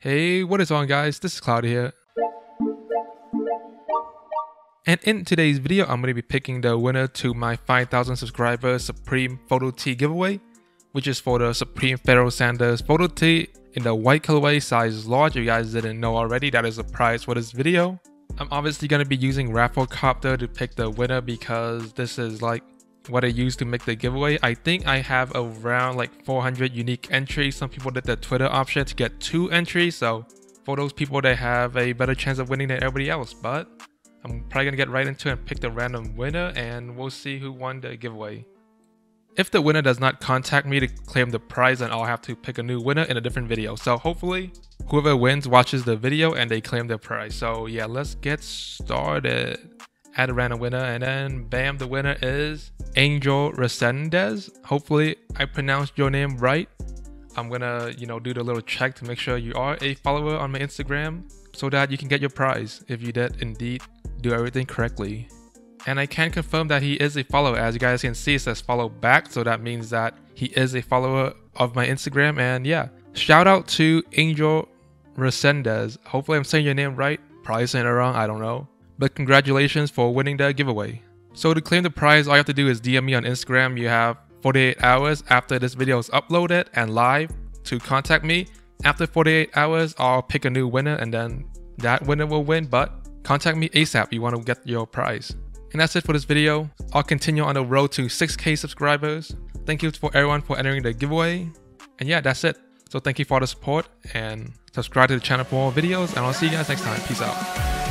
Hey, what is on guys? This is Cloud here. And in today's video, I'm going to be picking the winner to my 5,000 subscribers Supreme Photo Tee giveaway, which is for the Supreme Pharaoh Sanders Photo Tee in the white colorway size large. If you guys didn't know already, that is the prize for this video. I'm obviously going to be using Rafflecopter to pick the winner because this is like what I used to make the giveaway. I think I have around like 400 unique entries. Some people did the Twitter option to get 2 entries, so for those people that have a better chance of winning than everybody else. But I'm probably gonna get right into it and pick the random winner, and we'll see who won the giveaway. If the winner does not contact me to claim the prize, then I'll have to pick a new winner in a different video. So hopefully whoever wins watches the video and they claim their prize. So yeah, let's get started. Add a random winner, and then bam, the winner is Angel Resendez. Hopefully I pronounced your name right. I'm gonna, do the little check to make sure you are a follower on my Instagram so that you can get your prize if you did indeed do everything correctly. And I can confirm that he is a follower. As you guys can see, it says follow back, so that means that he is a follower of my Instagram. And yeah, shout out to Angel Resendez. Hopefully I'm saying your name right. Probably saying it wrong, I don't know. But congratulations for winning the giveaway. So to claim the prize, all you have to do is DM me on Instagram. You have 48 hours after this video is uploaded and live to contact me. After 48 hours, I'll pick a new winner, and then that winner will win. But contact me ASAP if you want to get your prize. And that's it for this video. I'll continue on the road to 6K subscribers. Thank you for everyone for entering the giveaway. And yeah, that's it. So thank you for all the support, and subscribe to the channel for more videos, and I'll see you guys next time. Peace out.